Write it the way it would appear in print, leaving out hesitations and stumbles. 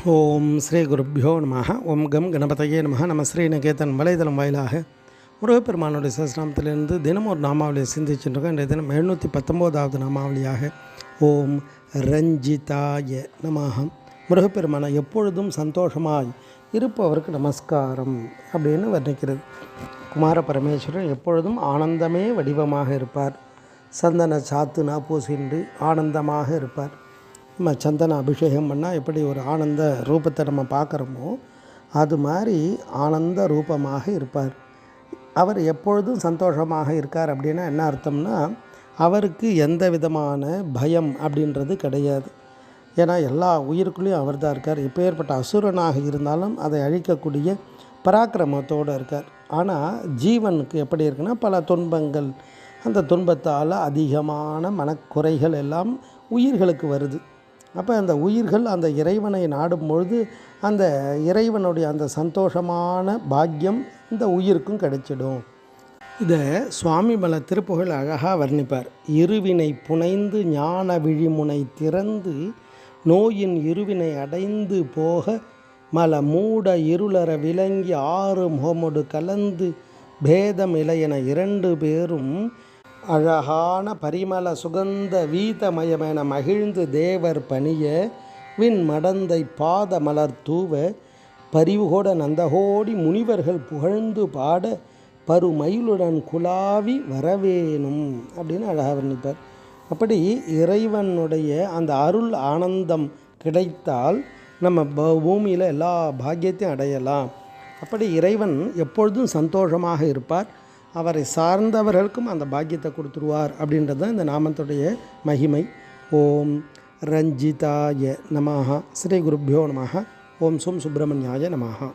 ஓம் ஸ்ரீ குருப்பியோ நம. ஓம் கம் கணபதையே நம. நம்ம ஸ்ரீநிகேதன் வலைதளம் வாயிலாக முருகப்பெருமானுடைய சஹஸ்ரநாமத்திலிருந்து தினம் ஒரு நாமாவளியை சிந்திச்சுருக்கோம். இன்றைய தினம் 719வது நாமாவளியாக ஓம் ரஞ்சிதாய நமஹம். முருகப்பெருமானை எப்பொழுதும் சந்தோஷமாய் இருப்பவருக்கு நமஸ்காரம் அப்படின்னு வர்ணிக்கிறது. குமார பரமேஸ்வரன் எப்பொழுதும் ஆனந்தமே வடிவமாக இருப்பார். சந்தன சாத்துனா பூசிண்டு ஆனந்தமாக இருப்பார். நம்ம சந்தன அபிஷேகம் பண்ணால் எப்படி ஒரு ஆனந்த ரூபத்தை நம்ம பார்க்குறோமோ அது மாதிரி ஆனந்த ரூபமாக இருப்பார். அவர் எப்பொழுதும் சந்தோஷமாக இருக்கார் அப்படின்னா என்ன அர்த்தம்னா, அவருக்கு எந்த விதமான பயம் அப்படின்றது கிடையாது. ஏன்னா எல்லா உயிருக்குள்ளேயும் அவர் தான் இருக்கார். எப்பேற்பட்ட அசுரனாக இருந்தாலும் அதை அழிக்கக்கூடிய பராக்கிரமத்தோடு இருக்கார். ஆனால் ஜீவனுக்கு எப்படி இருக்குன்னா, பல துன்பங்கள், அந்த துன்பத்தால் அதிகமான மனக்குறைகள் எல்லாம் உயிர்களுக்கு வருது. அப்போ அந்த உயிர்கள் அந்த இறைவனை நாடும் பொழுது அந்த இறைவனுடைய அந்த சந்தோஷமான பாக்கியம் இந்த உயிருக்கும் கிடைச்சிடும். இதை சுவாமி மல திருப்புகழ் அழகாக வர்ணிப்பார். இருவினை புனைந்து ஞான விழிமுனை திறந்து நோயின் இருவினை அடைந்து போக மல மூட இருளற விளங்கி ஆறு முகமொடு கலந்து பேதம் இலையென இரண்டு பேரும் அழகான பரிமள சுகந்த வீதமயமென மகிழ்ந்து தேவர் பணிய விண் மடந்தை பாத மலர் தூவ பரிவுகோட நந்தகோடி முனிவர்கள் புகழ்ந்து பாட பருமயிலுடன் குலாவி வரவேணும் அப்படின்னு அழகாக வர்ணிப்பார். அப்படி இறைவனுடைய அந்த அருள் ஆனந்தம் கிடைத்தால் நம்ம பூமியில் எல்லா பாக்கியத்தையும் அடையலாம். அப்படி இறைவன் எப்பொழுதும் சந்தோஷமாக இருப்பார். அவரை சார்ந்தவர்களுக்கும் அந்த பாக்கியத்தை கொடுத்துருவார் அப்படின்றது தான் இந்த நாமத்துடைய மகிமை. ஓம் ரஞ்சிதாய நமஹ. ஸ்ரீ குருப்பியோ நமஹ. ஓம் சும் சுப்பிரமணியாய நமஹ.